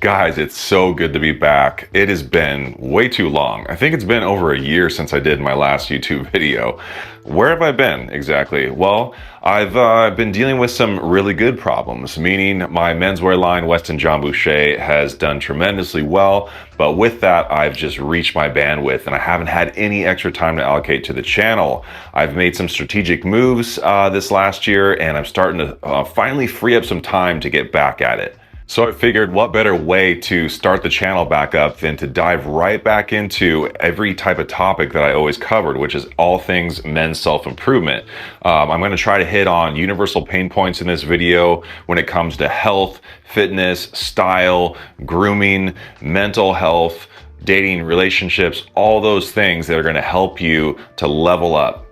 Guys, it's so good to be back. It has been way too long. I think it's been over a year since I did my last YouTube video. Where have I been exactly? Well, I've been dealing with some really good problems, meaning my menswear line, Weston Bouchér, has done tremendously well, but with that, I've just reached my bandwidth and I haven't had any extra time to allocate to the channel. I've made some strategic moves this last year, and I'm starting to finally free up some time to get back at it. So I figured what better way to start the channel back up than to dive right back into every type of topic that I always covered, which is all things men's self-improvement. I'm going to try to hit on universal pain points in this video when it comes to health, fitness, style, grooming, mental health, dating, relationships, all those things that are going to help you to level up.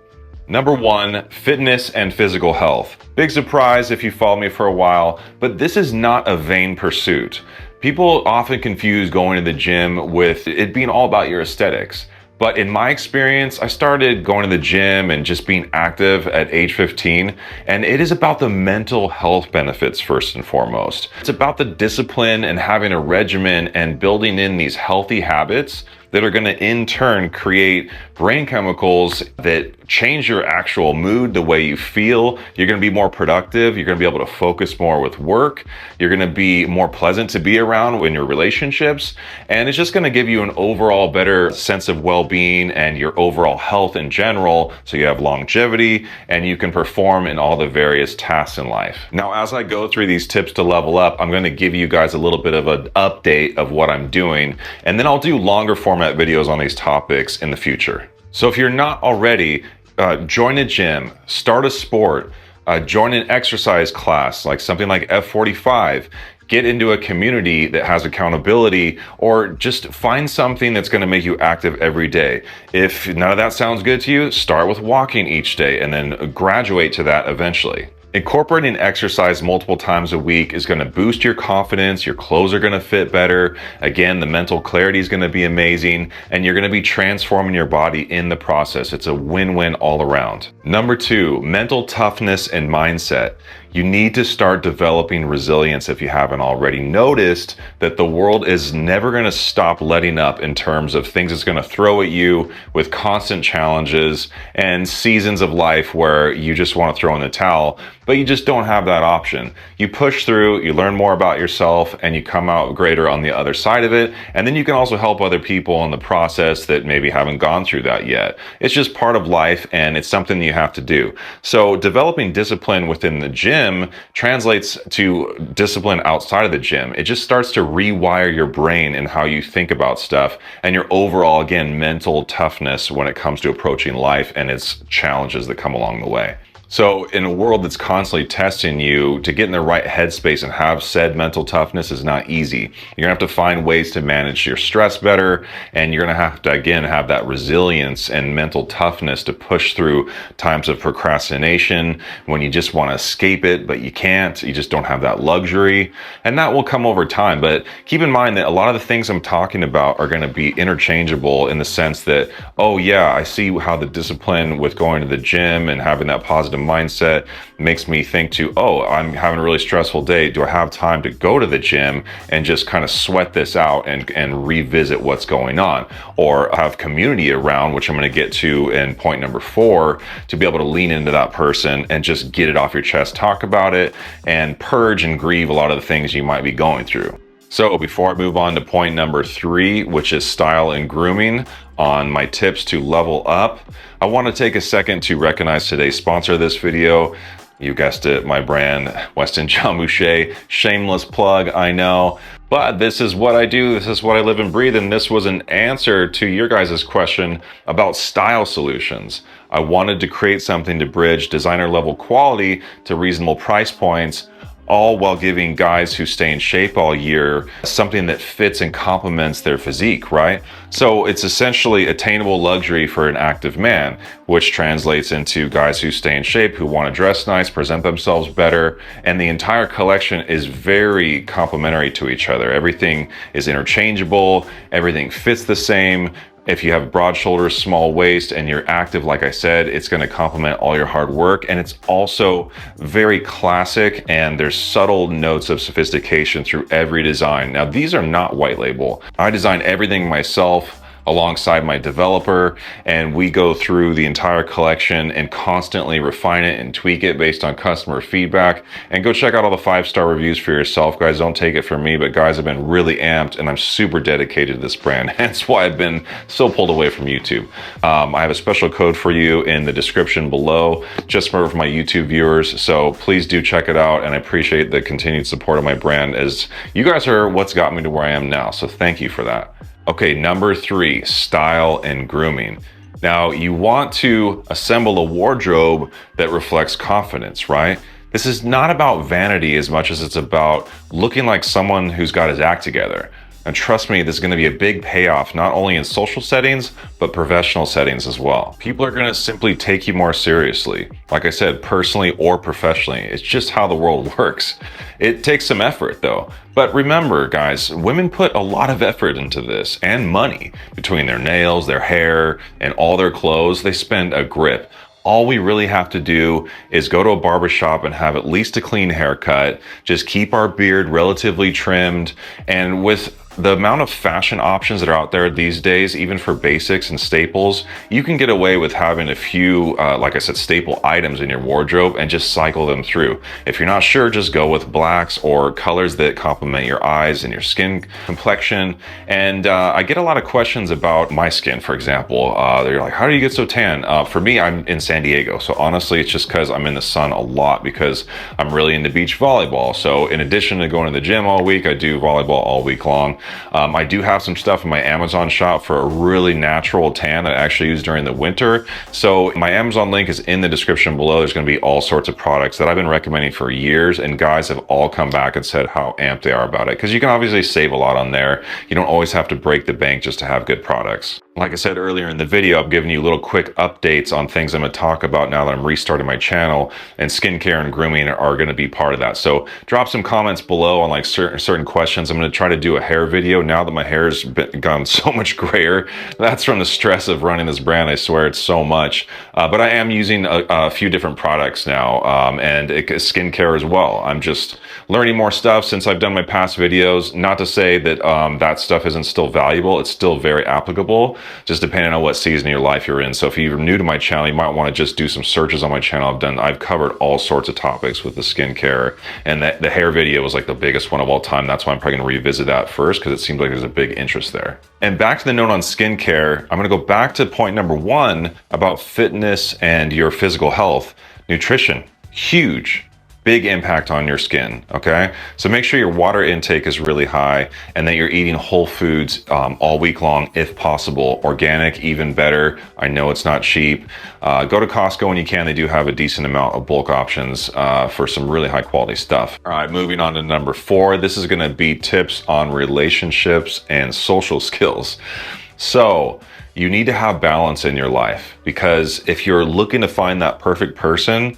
Number one, fitness and physical health. Big surprise if you follow me for a while, but this is not a vain pursuit. People often confuse going to the gym with it being all about your aesthetics. But in my experience, I started going to the gym and just being active at age 15, and it is about the mental health benefits first and foremost. It's about the discipline and having a regimen and building in these healthy habits that are going to in turn create brain chemicals that change your actual mood, the way you feel. You're going to be more productive. You're going to be able to focus more with work. You're going to be more pleasant to be around in your relationships. And it's just going to give you an overall better sense of well-being and your overall health in general. So you have longevity and you can perform in all the various tasks in life. Now, as I go through these tips to level up, I'm going to give you guys a little bit of an update of what I'm doing. And then I'll do longer format videos on these topics in the future. So if you're not already, join a gym, start a sport, join an exercise class, like something like F45, get into a community that has accountability, or just find something that's going to make you active every day. If none of that sounds good to you, start with walking each day and then graduate to that eventually. Incorporating exercise multiple times a week is going to boost your confidence, your clothes are going to fit better, again, the mental clarity is going to be amazing, and you're going to be transforming your body in the process. It's a win-win all around. Number two, mental toughness and mindset. You need to start developing resilience if you haven't already. Noticed that the world is never going to stop letting up in terms of things it's going to throw at you with constant challenges and seasons of life where you just want to throw in the towel, but you just don't have that option. You push through, you learn more about yourself, and you come out greater on the other side of it. And then you can also help other people in the process that maybe haven't gone through that yet. It's just part of life, and it's something you have to do. So developing discipline within the gym translates to discipline outside of the gym. It just starts to rewire your brain and how you think about stuff and your overall, again, mental toughness when it comes to approaching life and its challenges that come along the way. So in a world that's constantly testing you, to get in the right headspace and have said mental toughness is not easy. You're gonna have to find ways to manage your stress better, and you're gonna have to, again, have that resilience and mental toughness to push through times of procrastination when you just wanna escape it, but you can't. You just don't have that luxury, and that will come over time. But keep in mind that a lot of the things I'm talking about are gonna be interchangeable in the sense that, oh yeah, I see how the discipline with going to the gym and having that positive mindset makes me think to, oh, I'm having a really stressful day. Do I have time to go to the gym and just kind of sweat this out and revisit what's going on? Or have community around, which I'm going to get to in point number 4, to be able to lean into that person and just get it off your chest, talk about it, and purge and grieve a lot of the things you might be going through. So before I move on to point number 3, which is style and grooming, on my tips to level up, I want to take a second to recognize today's sponsor of this video. You guessed it, my brand, Weston Bouchér. Shameless plug, I know, but this is what I do. This is what I live and breathe, and this was an answer to your guys' question about style solutions. I wanted to create something to bridge designer level quality to reasonable price points, all while giving guys who stay in shape all year something that fits and complements their physique, right? So it's essentially attainable luxury for an active man, which translates into guys who stay in shape, who want to dress nice, present themselves better, and the entire collection is very complementary to each other. Everything is interchangeable, everything fits the same, If you have broad shoulders, small waist, and you're active, like I said, it's gonna complement all your hard work. And it's also very classic, and there's subtle notes of sophistication through every design. Now, these are not white label. I design everything myself alongside my developer, and we go through the entire collection and constantly refine it and tweak it based on customer feedback. And go check out all the 5-star reviews for yourself, guys. Don't take it from me, but guys, I've been really amped and I'm super dedicated to this brand. Hence why I've been so pulled away from YouTube. I have a special code for you in the description below, just for my YouTube viewers. So please do check it out, and I appreciate the continued support of my brand, as you guys are what's got me to where I am now. So thank you for that. Okay, number 3, style and grooming. Now, you want to assemble a wardrobe that reflects confidence, right? This is not about vanity as much as it's about looking like someone who's got his act together. And trust me, this is gonna be a big payoff, not only in social settings, but professional settings as well. People are gonna simply take you more seriously. Like I said, personally or professionally. It's just how the world works. It takes some effort though. But remember, guys, women put a lot of effort into this, and money, between their nails, their hair, and all their clothes. They spend a grip. All we really have to do is go to a barbershop and have at least a clean haircut, just keep our beard relatively trimmed, and with the amount of fashion options that are out there these days, even for basics and staples, you can get away with having a few, like I said, staple items in your wardrobe and just cycle them through. If you're not sure, just go with blacks or colors that complement your eyes and your skin complexion. And I get a lot of questions about my skin, for example. They're like, how do you get so tan? For me, I'm in San Diego. So honestly, it's just because I'm in the sun a lot, because I'm really into beach volleyball. So in addition to going to the gym all week, I do volleyball all week long. I do have some stuff in my Amazon shop for a really natural tan that I actually use during the winter. So my Amazon link is in the description below. There's going to be all sorts of products that I've been recommending for years, and guys have all come back and said how amped they are about it, because you can obviously save a lot on there. You don't always have to break the bank just to have good products. Like I said earlier in the video, I'm giving you little quick updates on things I'm going to talk about now that I'm restarting my channel, and skincare and grooming are going to be part of that. So drop some comments below on like certain questions. I'm going to try to do a hair video now that my hair's gone so much grayer. That's from the stress of running this brand. I swear it's so much. But I am using a few different products now, and skincare as well. I'm just learning more stuff since I've done my past videos. Not to say that that stuff isn't still valuable. It's still very applicable, just depending on what season of your life you're in. So if you're new to my channel, you might want to just do some searches on my channel. I've covered all sorts of topics with the skincare, and the hair video was like the biggest one of all time. That's why I'm probably going to revisit that first, because it seems like there's a big interest there. And back to the note on skincare, I'm going to go back to point number 1 about fitness and your physical health. Nutrition, huge. Big impact on your skin, okay? So make sure your water intake is really high, and that you're eating whole foods all week long, if possible. Organic, even better. I know it's not cheap. Go to Costco when you can. They do have a decent amount of bulk options for some really high quality stuff. All right, moving on to number 4. This is gonna be tips on relationships and social skills. So you need to have balance in your life, because if you're looking to find that perfect person,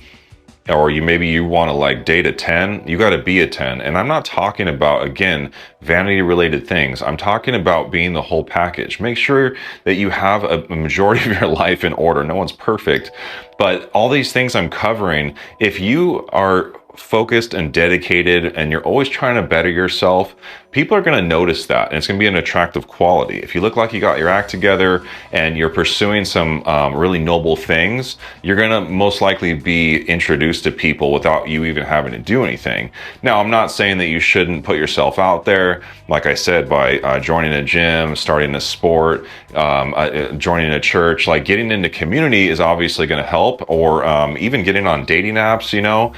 or maybe you want to like date a 10, you got to be a 10. And I'm not talking about, again, vanity related things. I'm talking about being the whole package. Make sure that you have a majority of your life in order. No one's perfect, but all these things I'm covering, if you are focused and dedicated and you're always trying to better yourself, people are going to notice that, and it's going to be an attractive quality. If you look like you got your act together and you're pursuing some really noble things, you're going to most likely be introduced to people without you even having to do anything. Now, I'm not saying that you shouldn't put yourself out there, like I said, by joining a gym, starting a sport, joining a church. Like, getting into community is obviously going to help, or even getting on dating apps. You know,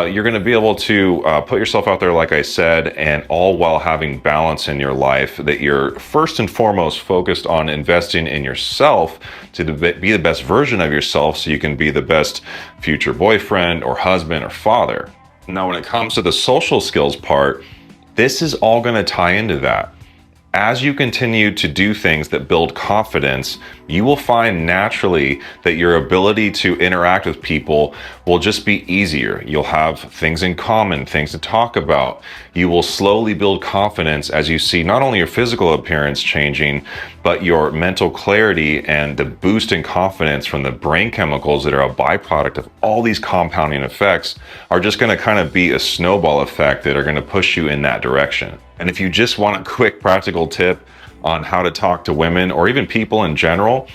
you're going to be able to put yourself out there, like I said, and all while having balance in your life, that you're first and foremost focused on investing in yourself to be the best version of yourself, so you can be the best future boyfriend or husband or father. Now, when it comes to the social skills part, this is all going to tie into that. As you continue to do things that build confidence, you will find naturally that your ability to interact with people will just be easier. You'll have things in common, things to talk about. You will slowly build confidence as you see not only your physical appearance changing, but your mental clarity and the boost in confidence from the brain chemicals that are a byproduct of all these compounding effects are just going to kind of be a snowball effect that are going to push you in that direction. And if you just want a quick practical tip on how to talk to women or even people in general,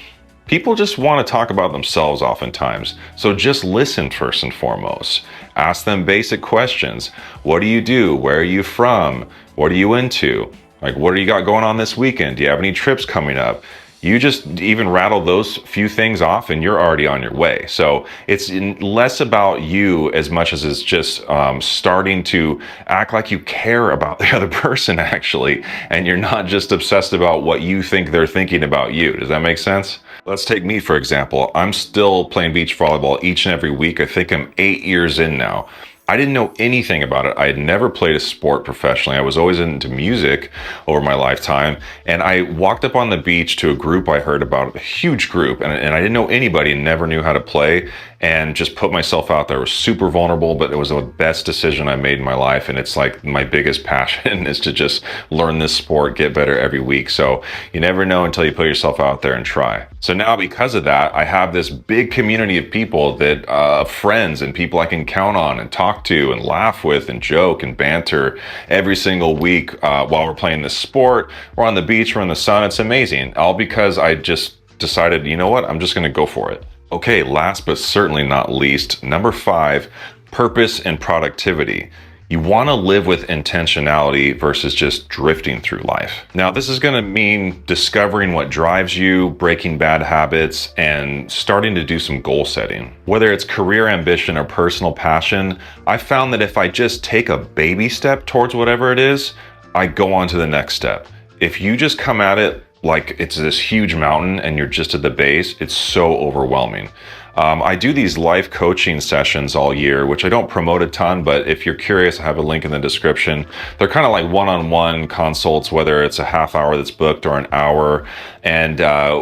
people just want to talk about themselves oftentimes. So just listen first and foremost. Ask them basic questions. What do you do? Where are you from? What are you into? Like, what do you got going on this weekend? Do you have any trips coming up? You just even rattle those few things off and you're already on your way. So it's less about you as much as it's just starting to act like you care about the other person actually, and you're not just obsessed about what you think they're thinking about you. Does that make sense? Let's take me, for example. I'm still playing beach volleyball each and every week. I think I'm 8 years in now. I didn't know anything about it. I had never played a sport professionally. I was always into music over my lifetime. And I walked up on the beach to a group I heard about, a huge group, and I didn't know anybody and never knew how to play, and just put myself out there. I was super vulnerable, but it was the best decision I made in my life. And it's like my biggest passion is to just learn this sport, get better every week. So you never know until you put yourself out there and try. So now because of that, I have this big community of people that, friends and people I can count on and talk to and laugh with and joke and banter every single week while we're playing this sport. We're on the beach, we're in the sun. It's amazing. All because I just decided, you know what, I'm just going to go for it. Okay, last but certainly not least, number 5, purpose and productivity. You want to live with intentionality versus just drifting through life. Now, this is going to mean discovering what drives you, breaking bad habits, and starting to do some goal setting. Whether it's career ambition or personal passion, I found that if I just take a baby step towards whatever it is, I go on to the next step. If you just come at it like it's this huge mountain and you're just at the base, it's so overwhelming. I do these life coaching sessions all year, which I don't promote a ton, but if you're curious, I have a link in the description. They're kind of like one-on-one consults, whether it's a half hour that's booked or an hour. And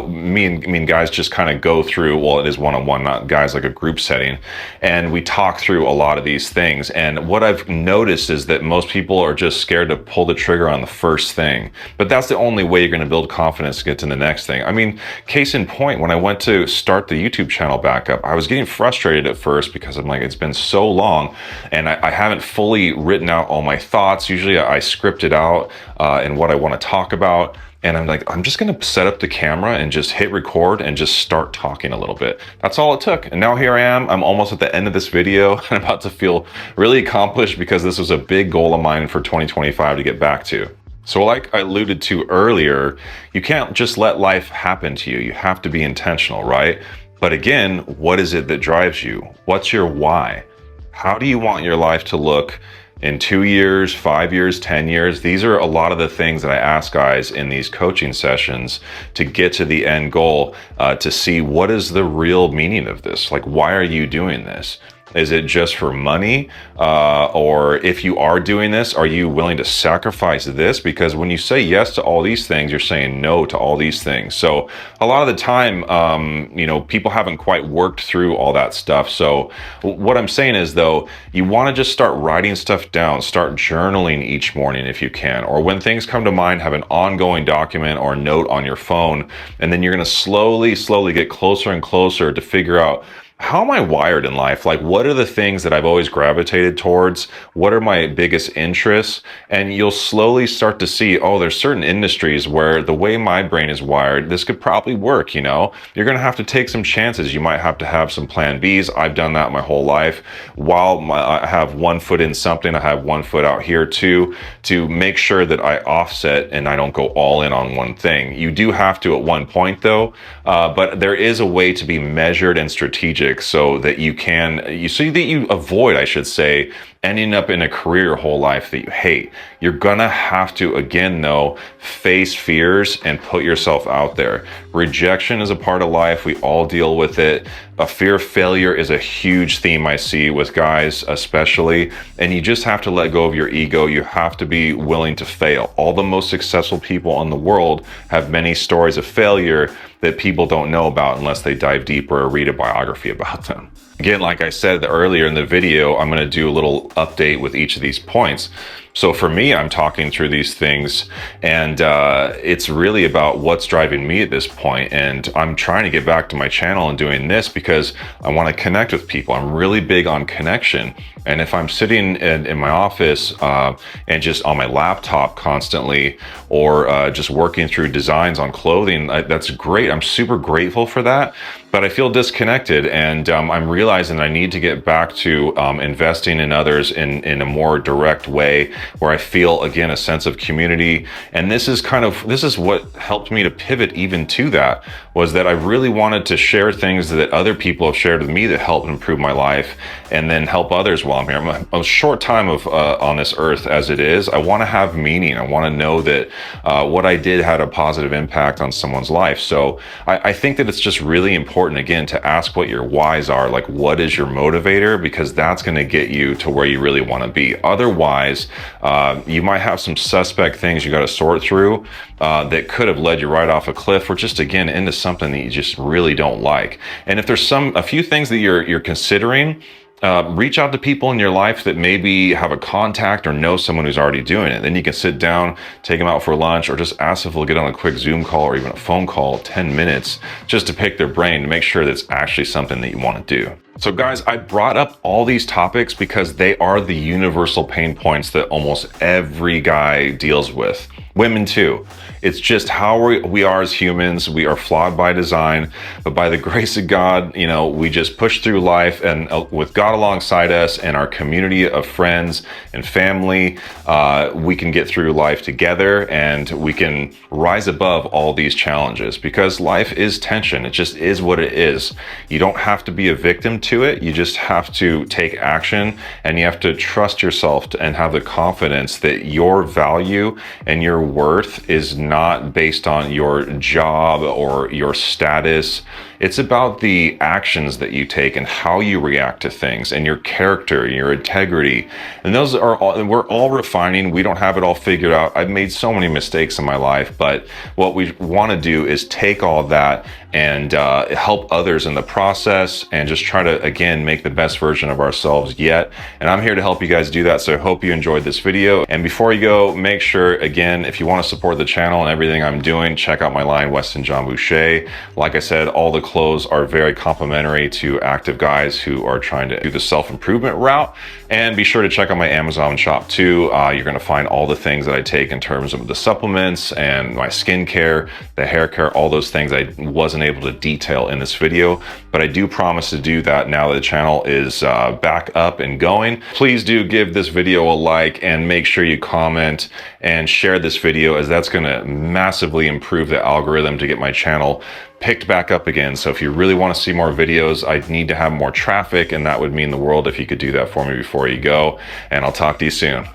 me and guys just kind of go through, well, it is one-on-one, not guys, like a group setting. And we talk through a lot of these things. And what I've noticed is that most people are just scared to pull the trigger on the first thing. But that's the only way you're going to build confidence to get to the next thing. I mean, case in point, when I went to start the YouTube channel back up, I was getting frustrated at first because I'm like, it's been so long and I haven't fully written out all my thoughts. Usually I script it out and what I want to talk about. And I'm like, I'm just going to set up the camera and just hit record and just start talking a little bit. That's all it took. And now here I am. I'm almost at the end of this video. I'm about to feel really accomplished because this was a big goal of mine for 2025 to get back to. So like I alluded to earlier, you can't just let life happen to you. You have to be intentional, right? But again, what is it that drives you? What's your why? How do you want your life to look in 2 years, 5 years, 10 years? These are a lot of the things that I ask guys in these coaching sessions to get to the end goal, to see what is the real meaning of this? Like, why are you doing this? Is it just for money? Or if you are doing this, are you willing to sacrifice this? Because when you say yes to all these things, you're saying no to all these things. So a lot of the time, people haven't quite worked through all that stuff. So what I'm saying is, though, you want to just start writing stuff down, start journaling each morning if you can, or when things come to mind, have an ongoing document or note on your phone. And then you're going to slowly get closer and closer to figure out, how am I wired in life? Like, what are the things that I've always gravitated towards? What are my biggest interests? And you'll slowly start to see, oh, there's certain industries where the way my brain is wired, this could probably work, You're going to have to take some chances. You might have to have some plan Bs. I've done that my whole life. While I have one foot in something, I have one foot out here too, to make sure that I offset and I don't go all in on one thing. You do have to at one point, though, but there is a way to be measured and strategic, so that you avoid, I should say, ending up in a career your whole life that you hate. You're gonna have to, again though, face fears and put yourself out there. Rejection is a part of life. We all deal with it. A fear of failure is a huge theme I see with guys especially, and you just have to let go of your ego. You have to be willing to fail. All the most successful people in the world have many stories of failure that people don't know about unless they dive deeper or read a biography about them. Again, like I said earlier in the video, I'm going to do a little update with each of these points. So for me, I'm talking through these things, and it's really about what's driving me at this point. And I'm trying to get back to my channel and doing this because I want to connect with people. I'm really big on connection. And if I'm sitting in my office and just on my laptop constantly, or just working through designs on clothing, that's great. I'm super grateful for that. But I feel disconnected, and I'm realizing I need to get back to investing in others in a more direct way, where I feel, again, a sense of community. And this is what helped me to pivot even to that, was that I really wanted to share things that other people have shared with me that helped improve my life, and then help others while I'm here. I'm a short time on this earth as it is. I want to have meaning. I want to know that what I did had a positive impact on someone's life. So I think that it's just really important, again, to ask what your whys are. Like, what is your motivator? Because that's going to get you to where you really want to be. Otherwise, you might have some suspect things you got to sort through that could have led you right off a cliff, or just, again, into something that you just really don't like. And if there's a few things that you're considering, reach out to people in your life that maybe have a contact or know someone who's already doing it. Then you can sit down, take them out for lunch, or just ask if they'll get on a quick Zoom call or even a phone call, 10 minutes, just to pick their brain to make sure that it's actually something that you want to do. So guys, I brought up all these topics because they are the universal pain points that almost every guy deals with. Women too. It's just how we are as humans. We are flawed by design, but by the grace of God, you know, we just push through life, and with God alongside us and our community of friends and family, we can get through life together, and we can rise above all these challenges, because life is tension. It just is what it is. You don't have to be a victim to it. You just have to take action, and you have to trust yourself and have the confidence that your value and your worth is not based on your job or your status. It's about the actions that you take and how you react to things, and your character, your integrity. And those are all, we're all refining. We don't have it all figured out. I've made so many mistakes in my life, but what we want to do is take all that and help others in the process, and just try to, again, make the best version of ourselves yet. And I'm here to help you guys do that. So I hope you enjoyed this video. And before you go, make sure, again, if you want to support the channel and everything I'm doing, check out my line, Weston John Boucher. Like I said, all the clothes are very complimentary to active guys who are trying to do the self-improvement route. And be sure to check out my Amazon shop too. You're going to find all the things that I take in terms of the supplements and my skincare, the hair care, all those things I wasn't able to detail in this video, but I do promise to do that now that the channel is back up and going. Please do give this video a like, and make sure you comment and share this video, as that's going to massively improve the algorithm to get my channel picked back up again. So if you really want to see more videos, I need to have more traffic, and that would mean the world if you could do that for me before you go. And I'll talk to you soon.